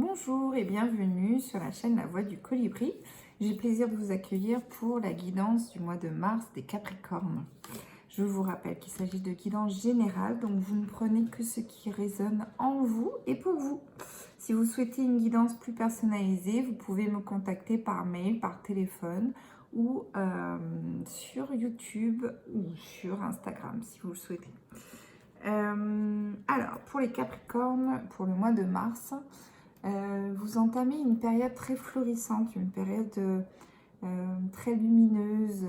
Bonjour et bienvenue sur la chaîne La Voix du Colibri. J'ai le plaisir de vous accueillir pour la guidance du mois de mars des Capricornes. Je vous rappelle qu'il s'agit de guidance générale, donc vous ne prenez que ce qui résonne en vous et pour vous. Si vous souhaitez une guidance plus personnalisée, vous pouvez me contacter par mail, par téléphone ou sur YouTube ou sur Instagram si vous le souhaitez. Alors, pour les Capricornes, pour le mois de mars, vous entamez une période très florissante, une période très lumineuse,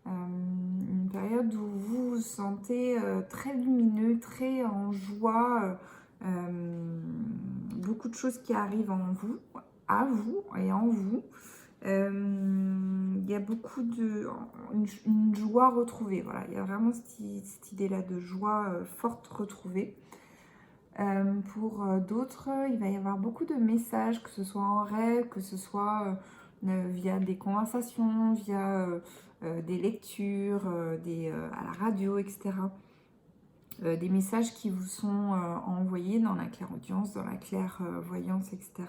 une période où vous vous sentez très lumineux, très en joie, beaucoup de choses qui arrivent en vous, à vous et en vous. Il y a beaucoup une joie retrouvée, voilà, il y a vraiment cette idée-là de joie forte retrouvée. Pour d'autres, il va y avoir beaucoup de messages, que ce soit en rêve, que ce soit via des conversations, via des lectures, à la radio, etc. Des messages qui vous sont envoyés dans la clairaudience, dans la clairvoyance, etc.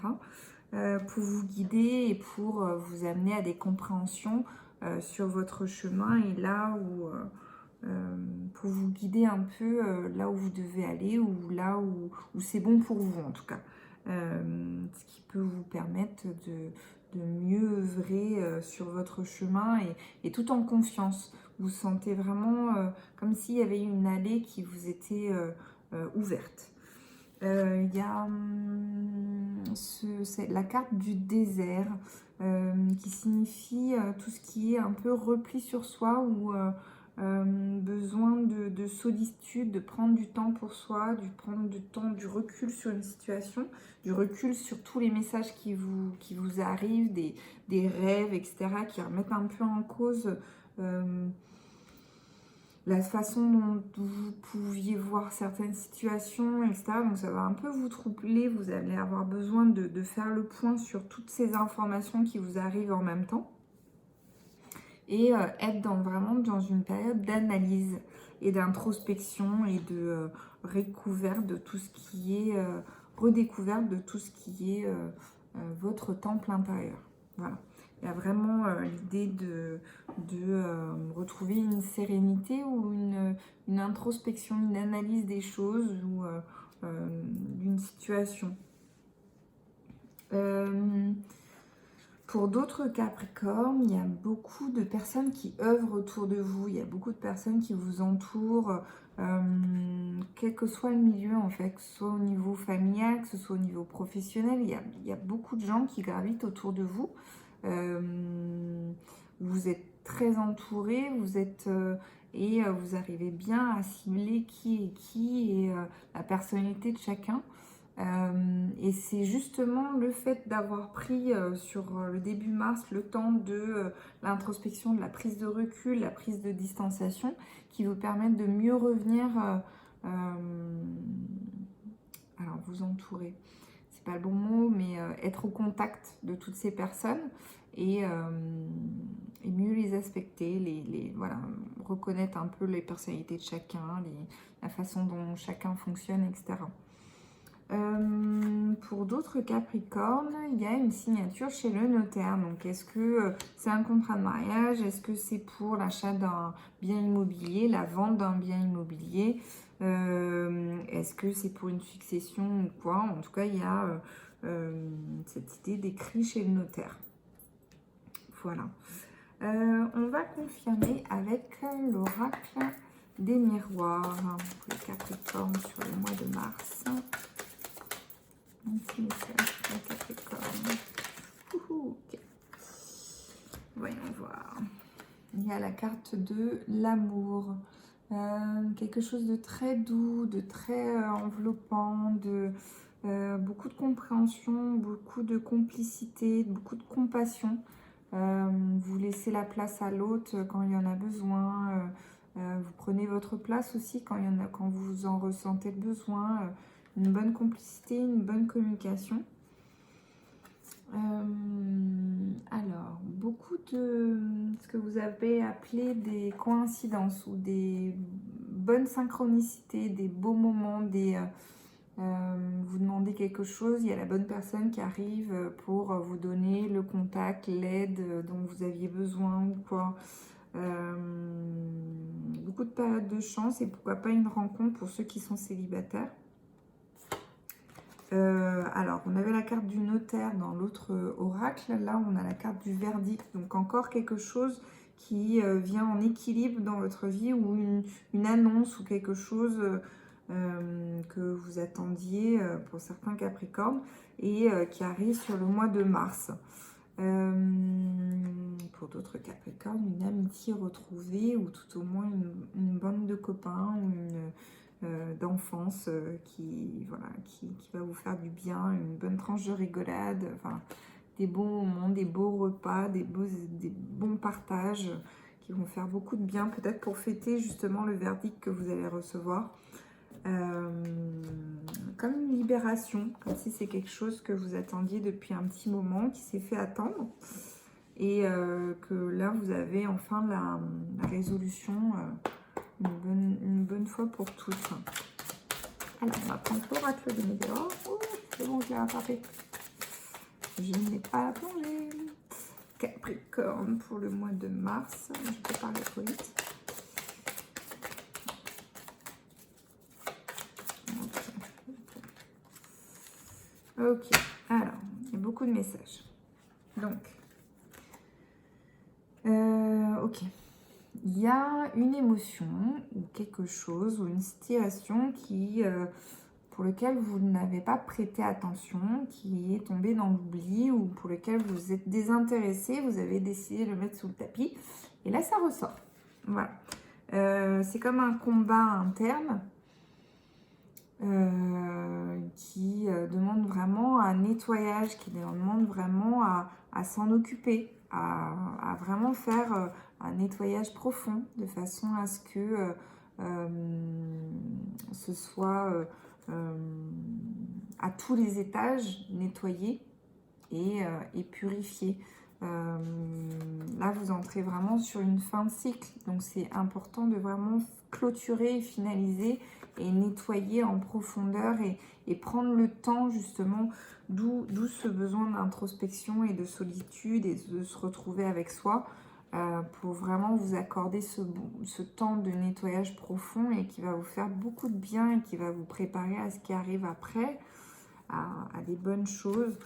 Pour vous guider et pour vous amener à des compréhensions sur votre chemin et là où... pour vous guider un peu là où vous devez aller ou là où c'est bon pour vous en tout cas. Ce qui peut vous permettre de mieux œuvrer sur votre chemin et tout en confiance. Vous sentez vraiment comme s'il y avait une allée qui vous était ouverte. Il y a la carte du désert qui signifie tout ce qui est un peu repli sur soi ou besoin de solitude, de prendre du temps pour soi, de prendre du temps, du recul sur une situation, du recul sur tous les messages qui vous arrivent, des rêves, etc., qui remettent un peu en cause la façon dont vous pouviez voir certaines situations, etc. Donc ça va un peu vous troubler, vous allez avoir besoin de faire le point sur toutes ces informations qui vous arrivent en même temps. Et être vraiment dans une période d'analyse et d'introspection et de redécouverte de tout ce qui est votre temple intérieur. Voilà. Il y a vraiment l'idée de retrouver une sérénité ou une introspection, une analyse des choses ou d'une situation. Pour d'autres Capricornes, il y a beaucoup de personnes qui œuvrent autour de vous, il y a beaucoup de personnes qui vous entourent, quel que soit le milieu en fait, que ce soit au niveau familial, que ce soit au niveau professionnel, il y a beaucoup de gens qui gravitent autour de vous. Vous êtes très entouré, vous arrivez bien à cibler qui est qui et la personnalité de chacun. Et c'est justement le fait d'avoir pris sur le début mars le temps de l'introspection, de la prise de recul, la prise de distanciation qui vous permettent de mieux revenir, alors vous entourer, c'est pas le bon mot, mais être au contact de toutes ces personnes et mieux les aspecter, voilà, reconnaître un peu les personnalités de chacun, la façon dont chacun fonctionne, etc. Pour d'autres Capricornes, il y a une signature chez le notaire. Donc, est-ce que c'est un contrat de mariage? Est-ce que c'est pour l'achat d'un bien immobilier, la vente d'un bien immobilier? Est-ce que c'est pour une succession ou quoi? En tout cas, il y a cette idée d'écrit chez le notaire. Voilà. On va confirmer avec l'oracle des miroirs pour les Capricornes sur le mois de mars. Un petit message pour les Capricornes. Okay. Voyons voir. Il y a la carte de l'amour. Quelque chose de très doux, de très enveloppant, de beaucoup de compréhension, beaucoup de complicité, beaucoup de compassion. Vous laissez la place à l'autre quand il y en a besoin. Vous prenez votre place aussi quand vous en ressentez le besoin. Une bonne complicité, une bonne communication. Alors, beaucoup de ce que vous avez appelé des coïncidences ou des bonnes synchronicités, des beaux moments, Vous demandez quelque chose, il y a la bonne personne qui arrive pour vous donner le contact, l'aide dont vous aviez besoin ou quoi. Beaucoup de périodes de chance et pourquoi pas une rencontre pour ceux qui sont célibataires. Alors, on avait la carte du notaire dans l'autre oracle. Là, on a la carte du verdict. Donc, encore quelque chose qui vient en équilibre dans votre vie ou une annonce ou quelque chose que vous attendiez pour certains Capricornes et qui arrive sur le mois de mars. Pour d'autres Capricornes, une amitié retrouvée ou tout au moins une bande de copains ou d'enfance qui va vous faire du bien, une bonne tranche de rigolade, enfin, des bons moments, des beaux repas, des bons partages qui vont faire beaucoup de bien, peut-être pour fêter justement le verdict que vous allez recevoir. Comme une libération, comme si c'est quelque chose que vous attendiez depuis un petit moment, qui s'est fait attendre et que là vous avez enfin la résolution une bonne fois pour toutes. Alors on va prendre l'oracle de Météor. Oh, c'est bon, je l'ai rattrapé. Je n'ai pas la plongée. Capricorne pour le mois de mars. Je peux parler trop vite. Ok, alors, il y a beaucoup de messages. Donc, ok. Il y a une émotion ou quelque chose ou une situation qui, pour lequel vous n'avez pas prêté attention, qui est tombé dans l'oubli ou pour lequel vous êtes désintéressé, vous avez décidé de le mettre sous le tapis. Et là, ça ressort. Voilà. C'est comme un combat interne. Qui demande vraiment un nettoyage, qui demande vraiment à s'en occuper, à vraiment faire un nettoyage profond, de façon à ce que ce soit à tous les étages nettoyé et purifié. Là, vous entrez vraiment sur une fin de cycle, donc c'est important de vraiment clôturer et finaliser et nettoyer en profondeur et prendre le temps justement, d'où ce besoin d'introspection et de solitude et de se retrouver avec soi pour vraiment vous accorder ce temps de nettoyage profond et qui va vous faire beaucoup de bien et qui va vous préparer à ce qui arrive après, à des bonnes choses.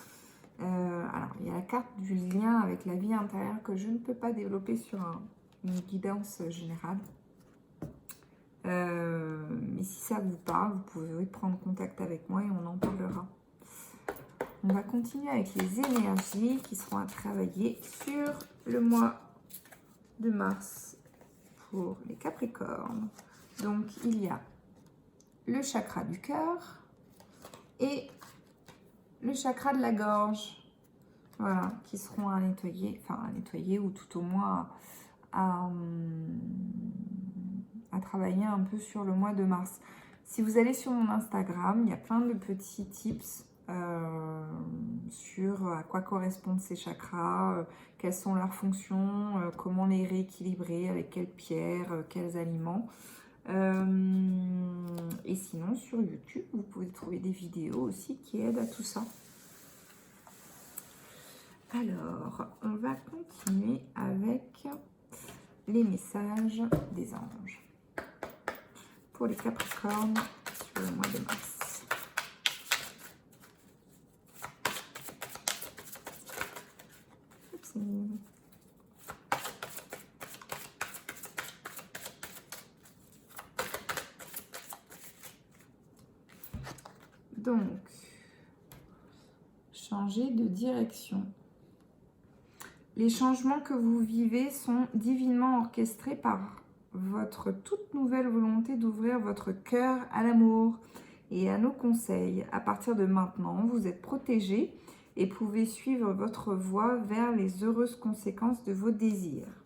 Alors, il y a la carte du lien avec la vie intérieure que je ne peux pas développer sur une guidance générale. Mais si ça vous parle, vous pouvez prendre contact avec moi et on en parlera. On va continuer avec les énergies qui seront à travailler sur le mois de mars pour les Capricornes. Donc, il y a le chakra du cœur et le chakra de la gorge. Voilà, qui seront à nettoyer ou tout au moins à travailler un peu sur le mois de mars. Si vous allez sur mon Instagram, il y a plein de petits tips sur à quoi correspondent ces chakras, quelles sont leurs fonctions, comment les rééquilibrer, avec quelles pierres, quels aliments. Et sinon, sur YouTube, vous pouvez trouver des vidéos aussi qui aident à tout ça. Alors, on va continuer avec les messages des anges pour les Capricornes sur le mois de mars. Oupsie. Donc, changer de direction. Les changements que vous vivez sont divinement orchestrés par votre toute nouvelle volonté d'ouvrir votre cœur à l'amour et à nos conseils. À partir de maintenant, vous êtes protégé et pouvez suivre votre voie vers les heureuses conséquences de vos désirs.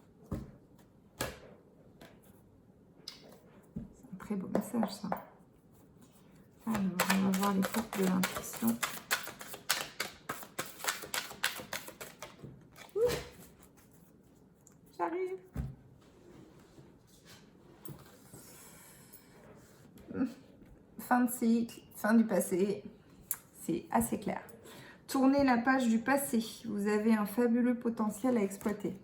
C'est un très beau message, ça. Alors, on va voir les cartes de l'intuition. J'arrive. Fin de cycle, fin du passé, c'est assez clair. Tournez la page du passé, vous avez un fabuleux potentiel à exploiter.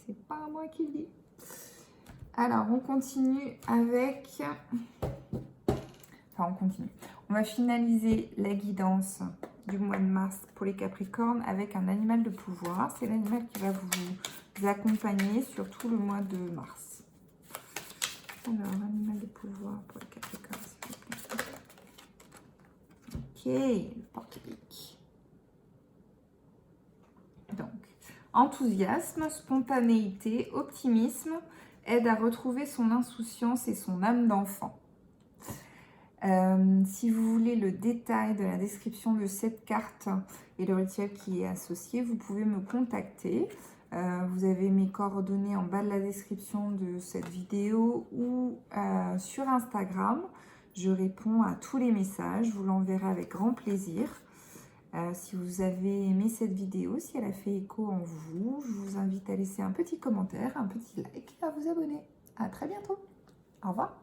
C'est pas moi qui le dis. Alors, on continue avec... Enfin, on continue. On va finaliser la guidance du mois de mars pour les Capricornes avec un animal de pouvoir. C'est l'animal qui va vous accompagner sur tout le mois de mars. Alors, animal de pouvoir pour les Capricornes, s'il vous plaît. Ok, le porte-pique. Donc, enthousiasme, spontanéité, optimisme, aide à retrouver son insouciance et son âme d'enfant. Si vous voulez le détail de la description de cette carte et le rituel qui est associé, vous pouvez me contacter. Vous avez mes coordonnées en bas de la description de cette vidéo ou sur Instagram. Je réponds à tous les messages, je vous l'enverrai avec grand plaisir. Si vous avez aimé cette vidéo, si elle a fait écho en vous, je vous invite à laisser un petit commentaire, un petit like et à vous abonner. À très bientôt. Au revoir.